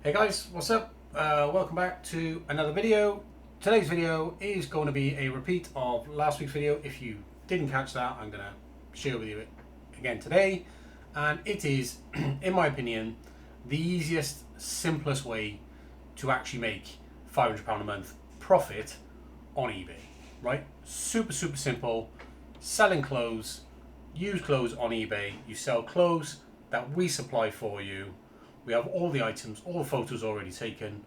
Hey guys, what's up? Welcome back to another video. Today's video is going to be a repeat of last week's video. If you didn't catch that, I'm going to share with you it again today. And it is, in my opinion, the easiest, simplest way to actually make £500 a month profit on eBay, right? Super simple. Selling clothes, used clothes on eBay. You sell clothes that we supply for you. We have all the items, all the photos already taken,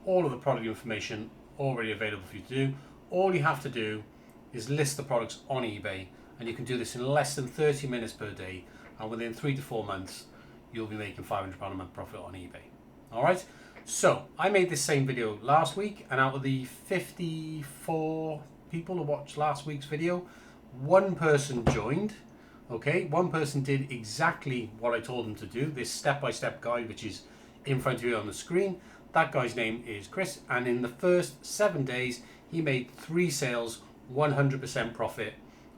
all of the product information already available for you to do. All you have to do is list the products on eBay, and you can do this in less than 30 minutes per day, and within 3 to 4 months you'll be making £500 a month profit on eBay. Alright, so I made this same video last week, and out of the 54 people who watched last week's video, one person joined. Okay, one person did exactly what I told them to do, this step-by-step guide which is in front of you on the screen. That guy's name is Chris, and in the first 7 days he made 3 sales, 100% profit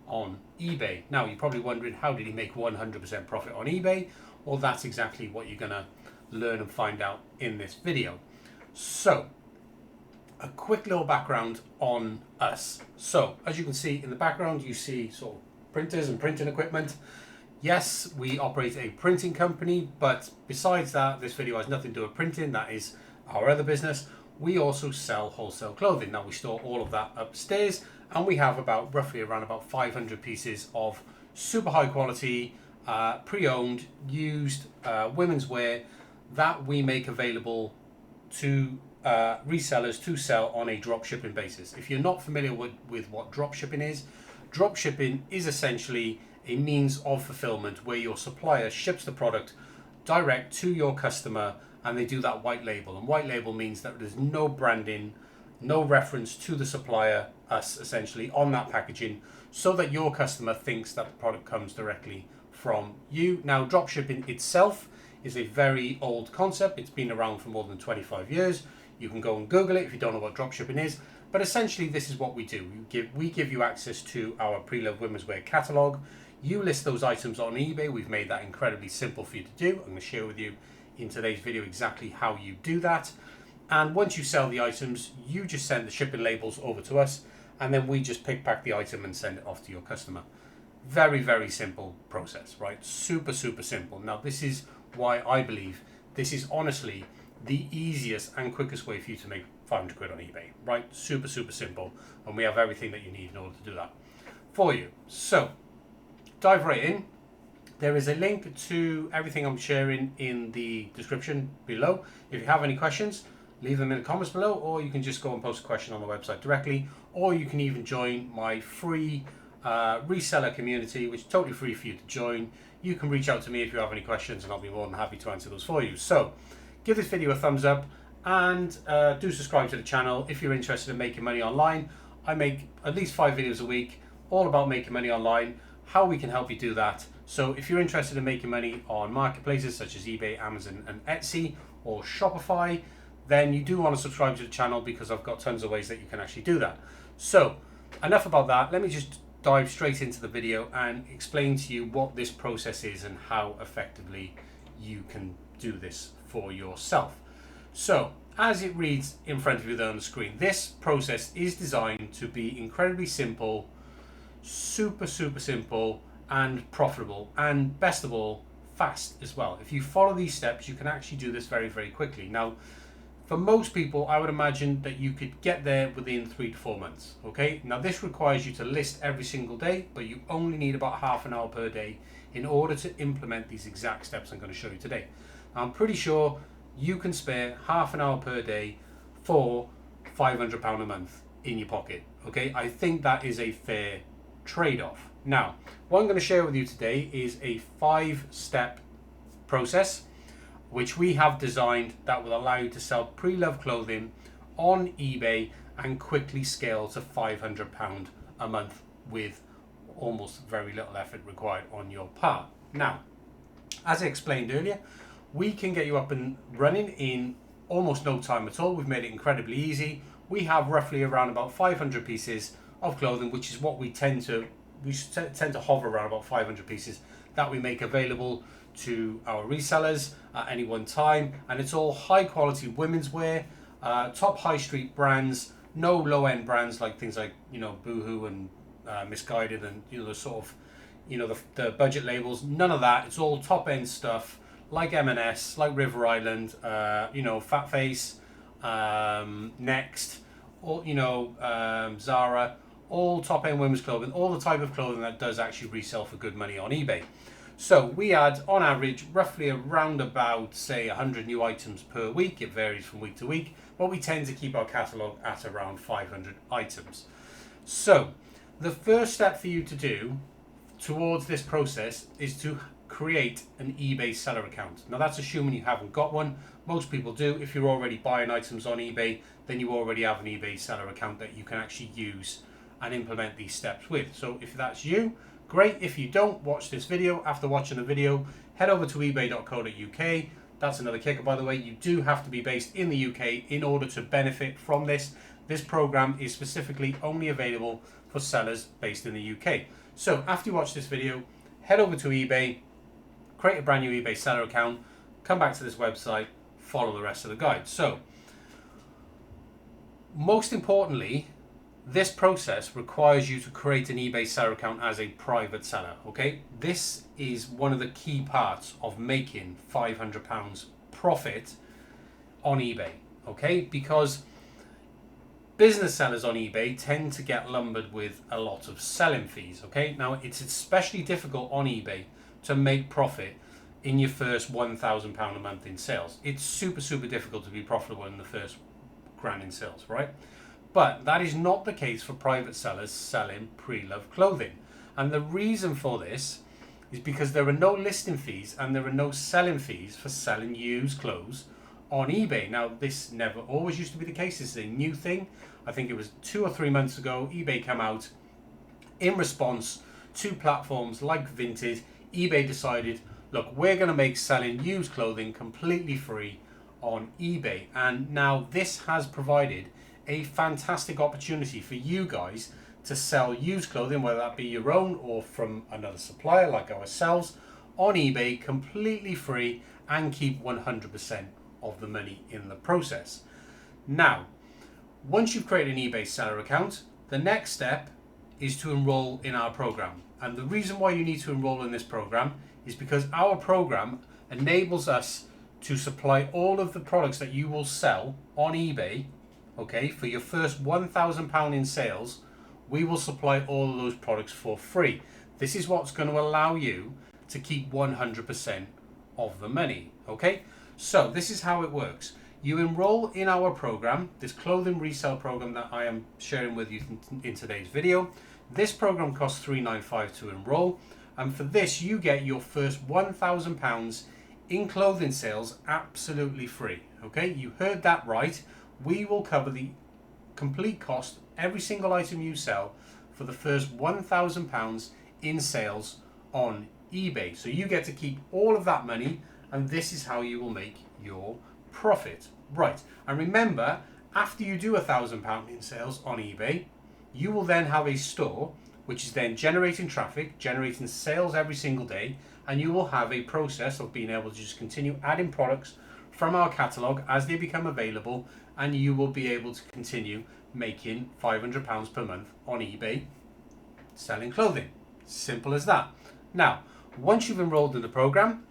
on eBay. Now you're probably wondering, how did he make 100% profit on eBay? Well, that's exactly what you're gonna learn and find out in this video. So a quick little background on us. So as you can see in the background, you see sort of printers and printing equipment. Yes, we operate a printing company, but besides that, this video has nothing to do with printing. That is our other business. We also sell wholesale clothing. Now we store all of that upstairs, and we have roughly around about 500 pieces of super high quality, pre-owned, used women's wear that we make available to resellers to sell on a drop shipping basis. If you're not familiar with what drop shipping is essentially a means of fulfillment where your supplier ships the product direct to your customer, and they do that white label. And white label means that there's no branding, no reference to the supplier, us essentially, on that packaging, so that your customer thinks that the product comes directly from you. Now, drop shipping itself is a very old concept. It's been around for more than 25 years. You can go and Google it if you don't know what drop shipping is. But essentially, this is what we do. We give you access to our pre-loved women's wear catalogue. You list those items on eBay. We've made that incredibly simple for you to do. I'm going to share with you in today's video exactly how you do that. And once you sell the items, you just send the shipping labels over to us, and then we just pack the item and send it off to your customer. Very simple process, right? Super simple. Now, this is why I believe this is honestly the easiest and quickest way for you to make 500 quid on eBay, right? Super simple, and we have everything that you need in order to do that for you. So dive right in. There is a link to everything I'm sharing in the description below. If you have any questions, leave them in the comments below, or you can just go and post a question on the website directly, or you can even join my free reseller community, which is totally free for you to join. You can reach out to me if you have any questions, and I'll be more than happy to answer those for you. So give this video a thumbs up, and do subscribe to the channel if you're interested in making money online. I make at least 5 videos a week all about making money online, how we can help you do that. So if you're interested in making money on marketplaces such as eBay, Amazon and Etsy, or Shopify, then you do want to subscribe to the channel, because I've got tons of ways that you can actually do that. So enough about that. Let me just dive straight into the video and explain to you what this process is and how effectively you can do this for yourself. So as it reads in front of you there on the screen, this process is designed to be incredibly simple, super simple, and profitable, and best of all, fast as well. If you follow these steps, you can actually do this very quickly. Now, for most people, I would imagine that you could get there within 3 to 4 months. Okay, now this requires you to list every single day, but you only need about half an hour per day in order to implement these exact steps I'm going to show you today. I'm pretty sure you can spare half an hour per day for £500 a month in your pocket. Okay, I think that is a fair trade-off. Now, what I'm going to share with you today is a 5-step process which we have designed that will allow you to sell pre-loved clothing on eBay and quickly scale to £500 a month with almost very little effort required on your part. Now, as I explained earlier, we can get you up and running in almost no time at all. We've made it incredibly easy. We have roughly around about 500 pieces of clothing, which is what we tend to hover around about 500 pieces that we make available to our resellers at any one time, and it's all high quality women's wear, top high street brands, no low end brands like things like Boohoo and Misguided and the sort of the budget labels. None of that. It's all top end stuff like M&S, like River Island, Fat Face, Next, or Zara, all top end women's clothing, all the type of clothing that does actually resell for good money on eBay. So we add on average roughly around about say 100 new items per week. It varies from week to week, but we tend to keep our catalogue at around 500 items. So the first step for you to do towards this process is to create an eBay seller account. Now that's assuming you haven't got one. Most people do. If you're already buying items on eBay, then you already have an eBay seller account that you can actually use and implement these steps with. So if that's you, great. If you don't, watch this video. After watching the video, head over to ebay.co.uk. That's another kicker, by the way. You do have to be based in the UK in order to benefit from this. This program is specifically only available for sellers based in the UK. So after you watch this video, head over to eBay, create a brand new eBay seller account, come back to this website, follow the rest of the guide. So most importantly, this process requires you to create an eBay seller account as a private seller, okay? This is one of the key parts of making £500 profit on eBay, okay? Because business sellers on eBay tend to get lumbered with a lot of selling fees, okay? Now, it's especially difficult on eBay to make profit in your first £1,000 a month in sales. It's super, super difficult to be profitable in the first grand in sales, right? But that is not the case for private sellers selling pre-loved clothing. And the reason for this is because there are no listing fees and there are no selling fees for selling used clothes on eBay. Now, this never always used to be the case. This is a new thing. I think it was 2 or 3 months ago, eBay came out in response to platforms like Vinted. eBay decided, look, we're going to make selling used clothing completely free on eBay. And now this has provided a fantastic opportunity for you guys to sell used clothing, whether that be your own or from another supplier like ourselves, on eBay completely free and keep 100% of the money in the process. Now, once you've created an eBay seller account, the next step is to enroll in our program. And the reason why you need to enroll in this program is because our program enables us to supply all of the products that you will sell on eBay. Okay, for your first £1,000 in sales, we will supply all of those products for free. This is what's going to allow you to keep 100% of the money. Okay, so this is how it works. You enroll in our program, this clothing resale program that I am sharing with you in today's video. This program costs $395 to enroll, and for this you get your first £1,000 in clothing sales absolutely free. Okay, you heard that right. We will cover the complete cost, every single item you sell, for the first £1,000 in sales on eBay. So you get to keep all of that money, and this is how you will make your profit. Right, and remember, after you do £1,000 in sales on eBay, you will then have a store which is then generating traffic, generating sales every single day, and you will have a process of being able to just continue adding products from our catalogue as they become available, and you will be able to continue making £500 per month on eBay selling clothing. Simple as that. Now, once you've enrolled in the program,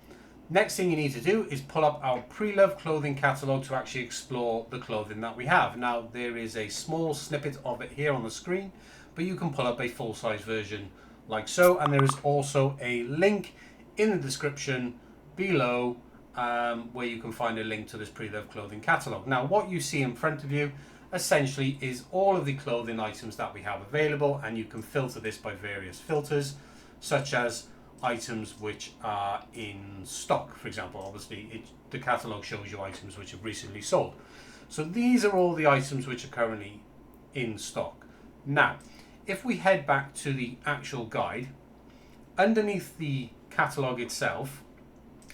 next thing you need to do is pull up our pre-loved clothing catalogue to actually explore the clothing that we have. Now, there is a small snippet of it here on the screen, but you can pull up a full-size version like so, and there is also a link in the description below where you can find a link to this pre-loved clothing catalogue. Now, what you see in front of you essentially is all of the clothing items that we have available, and you can filter this by various filters, such as items which are in stock. For example, obviously the catalogue shows you items which have recently sold. So these are all the items which are currently in stock. Now, if we head back to the actual guide, underneath the catalogue itself,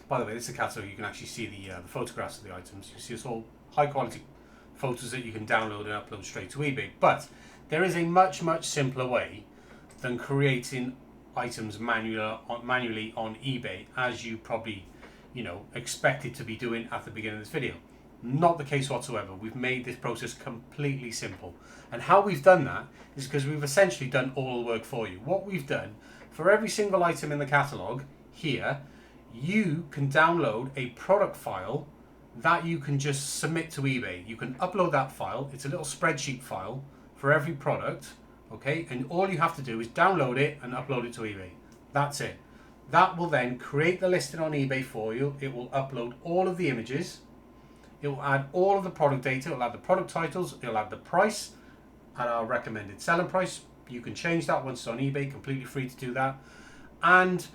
by the way, this is a catalogue, you can actually see the photographs of the items. You see it's all high quality photos that you can download and upload straight to eBay. But there is a much, much simpler way than creating items manually on eBay, as you probably expected to be doing at the beginning of this video. Not the case whatsoever. We've made this process completely simple. And how we've done that is because we've essentially done all the work for you. What we've done, for every single item in the catalogue here, you can download a product file that you can just submit to eBay. You can upload that file. It's a little spreadsheet file for every product, okay? And all you have to do is download it and upload it to eBay. That's it. That will then create the listing on eBay for you. It will upload all of the images. It will add all of the product data. It will add the product titles. It will add the price and our recommended selling price. You can change that once it's on eBay, completely free to do that. And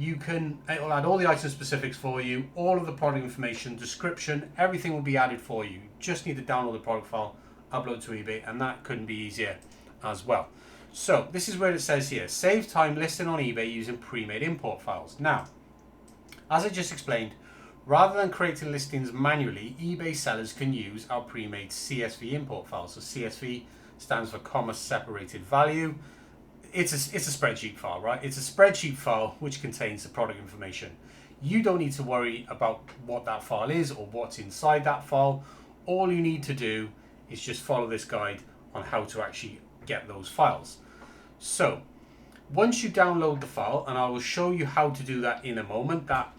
it will add all the item specifics for you, all of the product information, description, everything will be added for you. You just need to download the product file, upload to eBay, and that couldn't be easier as well. So this is where it says here, save time listing on eBay using pre-made import files. Now, as I just explained, rather than creating listings manually, eBay sellers can use our pre-made CSV import files. So CSV stands for comma separated value. It's a spreadsheet file, right? It's a spreadsheet file which contains the product information. You don't need to worry about what that file is or what's inside that file. All you need to do is just follow this guide on how to actually get those files. So once you download the file, and I will show you how to do that in a moment, that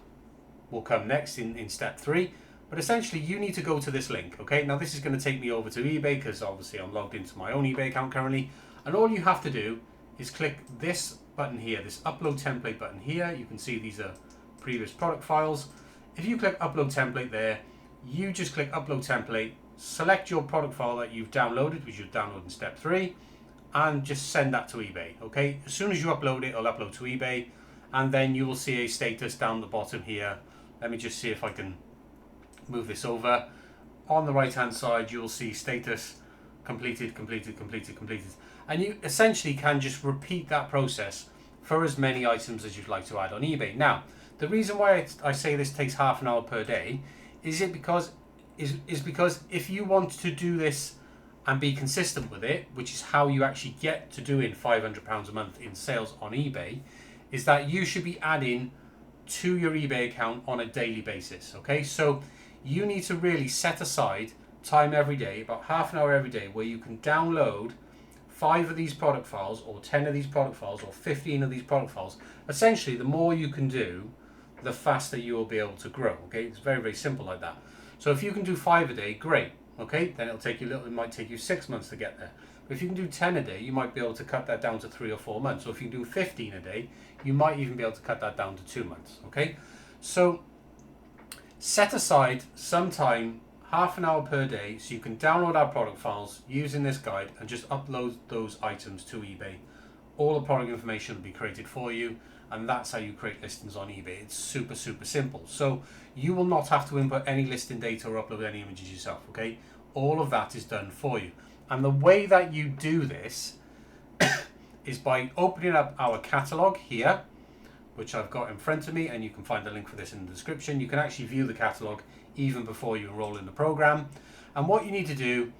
will come next in step 3. But essentially you need to go to this link, okay? Now this is going to take me over to eBay because obviously I'm logged into my own eBay account currently. And all you have to do is click this button here, this upload template button here. You can see these are previous product files. If you click upload template there, you just click upload template, select your product file that you've downloaded, which you've downloaded in step 3, and just send that to eBay, okay? As soon as you upload it, it'll upload to eBay, and then you will see a status down the bottom here. Let me just see if I can move this over. On the right hand side, you'll see status completed, completed, completed, completed. And you essentially can just repeat that process for as many items as you'd like to add on eBay. Now, the reason why I say this takes half an hour per day is because if you want to do this and be consistent with it, which is how you actually get to doing £500 a month in sales on eBay, is that you should be adding to your eBay account on a daily basis, okay? So you need to really set aside time every day, about half an hour every day, where you can download 5 of these product files or 10 of these product files or 15 of these product files. Essentially, the more you can do, the faster you will be able to grow, okay? It's very, very simple like that. So if you can do 5 a day, great, okay? Then it might take you 6 months to get there. But if you can do 10 a day, you might be able to cut that down to 3 or 4 months. So if you can do 15 a day, you might even be able to cut that down to 2 months, okay? So set aside some time, half an hour per day, so you can download our product files using this guide and just upload those items to eBay. All the product information will be created for you, and that's how you create listings on eBay. It's super, super simple. So you will not have to input any listing data or upload any images yourself, okay? All of that is done for you. And the way that you do this is by opening up our catalog here, which I've got in front of me, and you can find the link for this in the description. You can actually view the catalog even before you enroll in the program. And what you need to do,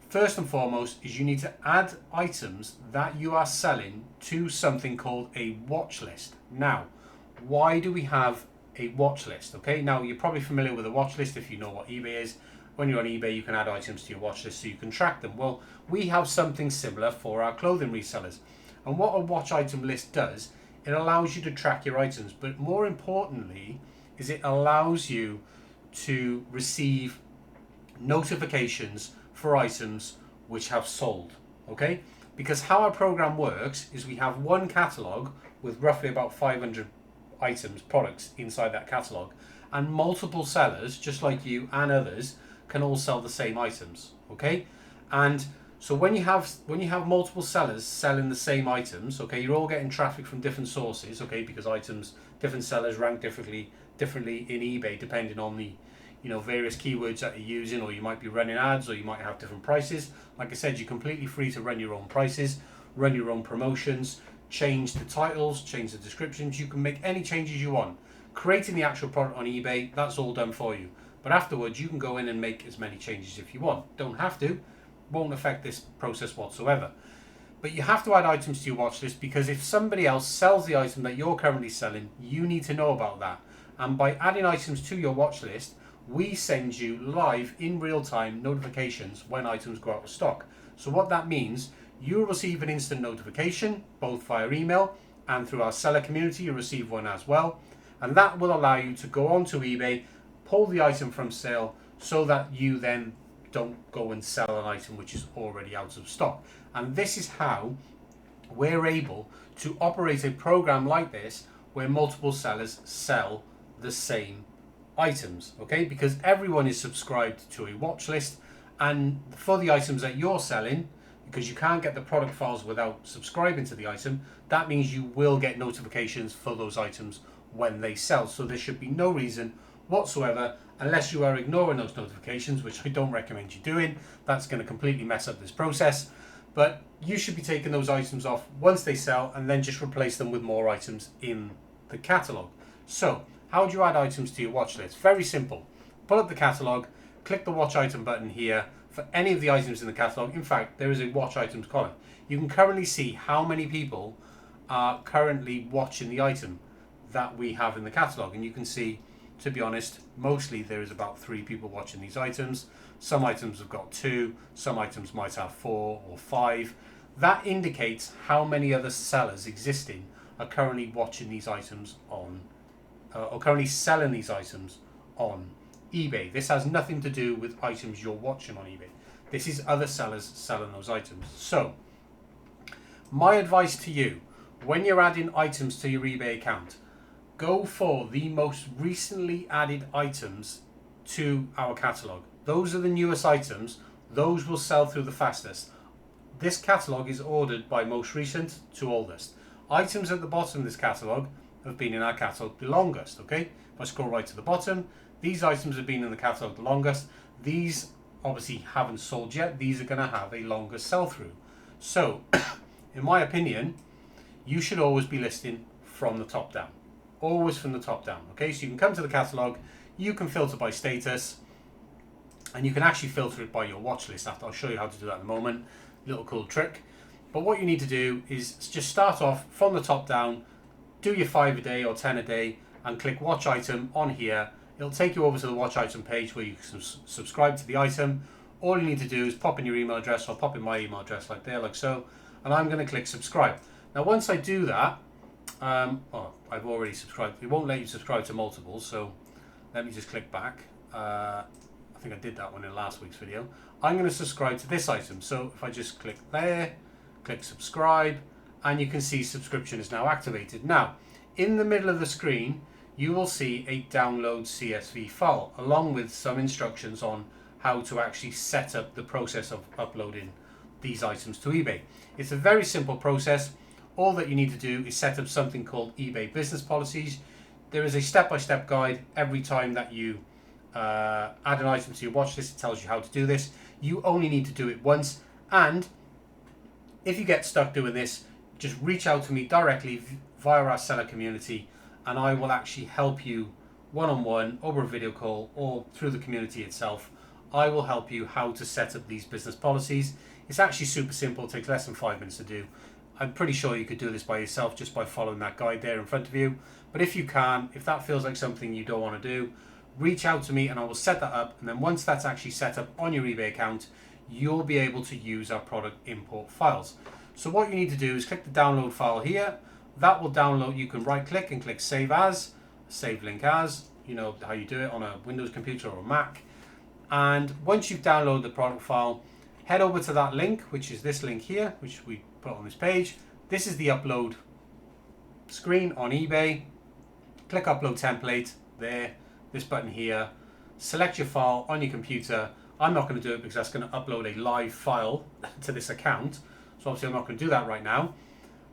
first and foremost, is you need to add items that you are selling to something called a watch list. Now, why do we have a watch list? Okay, now you're probably familiar with a watch list if you know what eBay is. When you're on eBay, you can add items to your watch list so you can track them. Well, we have something similar for our clothing resellers. And what a watch item list does, it allows you to track your items, but more importantly is it allows you to receive notifications for items which have sold, okay? Because how our program works is we have one catalog with roughly about 500 items, products inside that catalog, and multiple sellers, just like you and others, can all sell the same items, okay? And so when you have multiple sellers selling the same items, okay, you're all getting traffic from different sources, okay, because different sellers rank differently in eBay depending on the various keywords that you're using, or you might be running ads, or you might have different prices. Like I said, you're completely free to run your own prices, run your own promotions, change the titles, change the descriptions. You can make any changes you want. Creating the actual product on eBay, that's all done for you. But afterwards, you can go in and make as many changes if you want. Don't have to. Won't affect this process whatsoever. But you have to add items to your watch list, because if somebody else sells the item that you're currently selling, you need to know about that. And by adding items to your watch list, we send you live in real time notifications when items go out of stock. So what that means, you'll receive an instant notification, both via email and through our seller community, you'll receive one as well. And that will allow you to go onto eBay, pull the item from sale, so that you then don't go and sell an item which is already out of stock. And this is how we're able to operate a program like this where multiple sellers sell the same items, okay? Because everyone is subscribed to a watch list, and for the items that you're selling, because you can't get the product files without subscribing to the item, that means you will get notifications for those items when they sell. So there should be no reason whatsoever, unless you are ignoring those notifications, which I don't recommend you doing. That's going to completely mess up this process. But you should be taking those items off once they sell and then just replace them with more items in the catalogue. So how do you add items to your watch list? Very simple. Pull up the catalogue, click the watch item button here for any of the items in the catalogue. In fact, there is a watch items column. You can currently see how many people are currently watching the item that we have in the catalogue. And you can see, to be honest, mostly there is about 3 people watching these items. Some items have got 2, some items might have 4 or 5. That indicates how many other sellers existing are currently watching these items on, or currently selling these items on eBay. This has nothing to do with items you're watching on eBay. This is other sellers selling those items. So, my advice to you, when you're adding items to your eBay account, go for the most recently added items to our catalogue. Those are the newest items. Those will sell through the fastest. This catalogue is ordered by most recent to oldest. Items at the bottom of this catalogue have been in our catalogue the longest, okay? If I scroll right to the bottom, these items have been in the catalogue the longest. These obviously haven't sold yet. These are going to have a longer sell-through. So, in my opinion, you should always be listing from the top down. Always from the top down, okay? So you can come to the catalogue, you can filter by status, and you can actually filter it by your watch list. I'll show you how to do that in a moment. Little cool trick. But what you need to do is just start off from the top down, do your 5 a day or 10 a day, and click watch item on here. It'll take you over to the watch item page where you can subscribe to the item. All you need to do is pop in your email address, or pop in my email address like there, like so, and I'm going to click subscribe. Now once I do that, I've already subscribed. It won't let you subscribe to multiples, so let me just click back. I think I did that one in last week's video. I'm going to subscribe to this item. So if I just click there, click subscribe, and you can see subscription is now activated. Now, in the middle of the screen, you will see a download CSV file, along with some instructions on how to actually set up the process of uploading these items to eBay. It's a very simple process. All that you need to do is set up something called eBay Business Policies. There is a step-by-step guide every time that you add an item to your watch list. It tells you how to do this. You only need to do it once, and if you get stuck doing this, just reach out to me directly via our seller community, and I will actually help you one-on-one over a video call or through the community itself. I will help you how to set up these business policies. It's actually super simple. It takes less than 5 minutes to do. I'm pretty sure you could do this by yourself just by following that guide there in front of you. But if you can, if that feels like something you don't want to do, reach out to me and I will set that up. And then once that's actually set up on your eBay account, you'll be able to use our product import files. So what you need to do is click the download file here. That will download. You can right click and click save as, save link as, you know how you do it on a Windows computer or a Mac. And once you've downloaded the product file, head over to that link, which is this link here, which we put on this page. This is the upload screen on eBay. Click upload template there, this button here. Select your file on your computer. I'm not going to do it because that's going to upload a live file to this account. So obviously I'm not going to do that right now.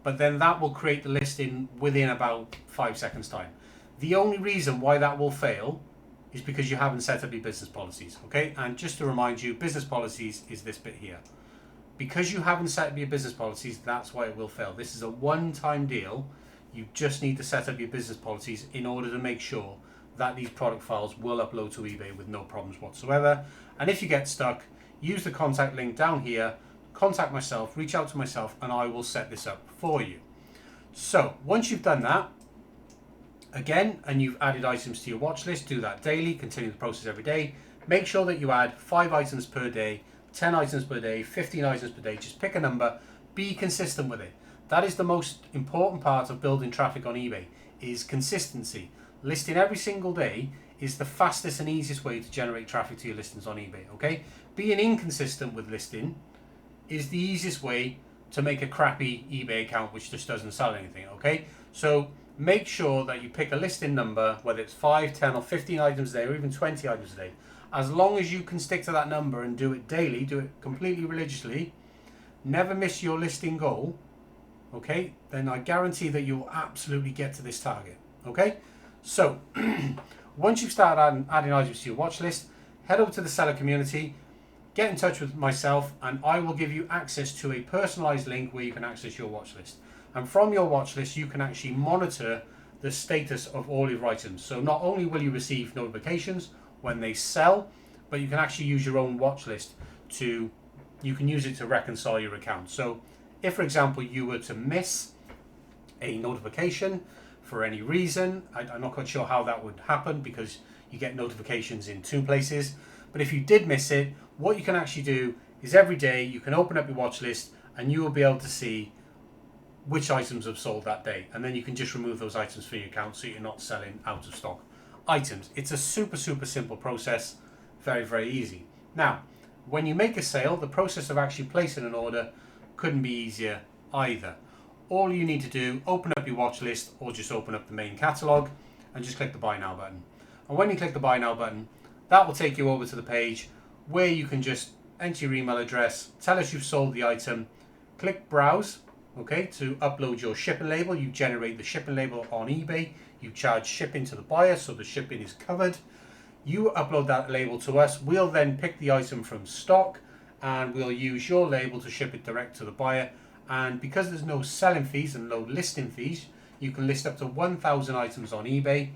But then that will create the listing within about 5 seconds time. The only reason why that will fail is because you haven't set up your business policies, okay? And just to remind you, business policies is this bit here. Because you haven't set up your business policies, that's why it will fail. This is a one-time deal. You just need to set up your business policies in order to make sure that these product files will upload to eBay with no problems whatsoever. And if you get stuck, use the contact link down here, contact myself, reach out to myself, and I will set this up for you. So once you've done that, again and you've added items to your watch list, do that daily, continue the process every day. Make sure that you add 5 items per day, 10 items per day, 15 items per day. Just pick a number, be consistent with it. That is the most important part of building traffic on eBay, is consistency. Listing every single day is the fastest and easiest way to generate traffic to your listings on eBay, okay? Being inconsistent with listing is the easiest way to make a crappy eBay account which just doesn't sell anything, okay? So make sure that you pick a listing number, whether it's 5, 10 or 15 items a day or even 20 items a day. As long as you can stick to that number and do it daily, do it completely religiously, never miss your listing goal, okay, then I guarantee that you'll absolutely get to this target, okay? So once you've started adding items to your watch list, head over to the seller community, get in touch with myself, and I will give you access to a personalized link where you can access your watch list. And from your watch list, you can actually monitor the status of all your items. So not only will you receive notifications when they sell, but you can actually use your own watch list you can use it to reconcile your account. So if, for example, you were to miss a notification for any reason, I'm not quite sure how that would happen because you get notifications in 2 places. But if you did miss it, what you can actually do is every day you can open up your watch list and you will be able to see which items have sold that day. And then you can just remove those items from your account so you're not selling out of stock items. It's a super simple process, very easy. Now, when you make a sale, the process of actually placing an order couldn't be easier either. All you need to do, open up your watch list or just open up the main catalog and just click the buy now button. And when you click the buy now button, that will take you over to the page where you can just enter your email address, tell us you've sold the item, click browse, okay, to upload your shipping label. You generate the shipping label on eBay, you charge shipping to the buyer so the shipping is covered. You upload that label to us, we'll then pick the item from stock and we'll use your label to ship it direct to the buyer. And because there's no selling fees and no listing fees, you can list up to 1,000 items on eBay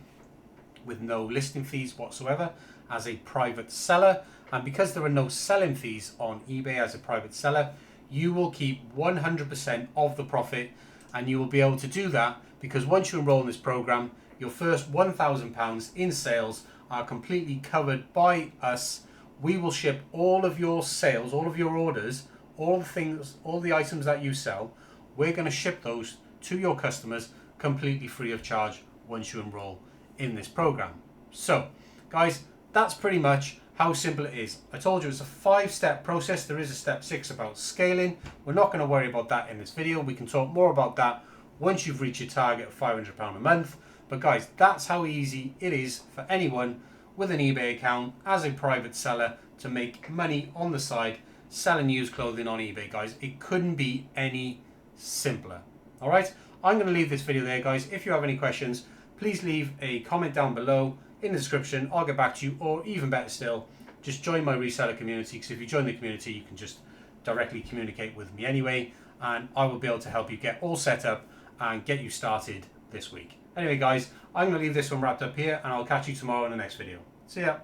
with no listing fees whatsoever as a private seller. And because there are no selling fees on eBay as a private seller, you will keep 100% of the profit, and you will be able to do that because once you enroll in this program, your first £1,000 in sales are completely covered by us. We will ship all of your sales, all of your orders, all the things, all the items that you sell. We're going to ship those to your customers completely free of charge once you enroll in this program. So, guys, that's pretty much how simple it is. I told you it's a 5-step process. There is a step 6 about scaling. We're not going to worry about that in this video. We can talk more about that once you've reached your target of £500 a month. But guys, that's how easy it is for anyone with an eBay account as a private seller to make money on the side selling used clothing on eBay, guys. It couldn't be any simpler. All right, I'm going to leave this video there, guys. If you have any questions, please leave a comment down below in the description. I'll get back to you, or even better still, just join my reseller community, because if you join the community, you can just directly communicate with me anyway, and I will be able to help you get all set up and get you started this week. Anyway, guys, I'm going to leave this one wrapped up here, and I'll catch you tomorrow in the next video. See ya.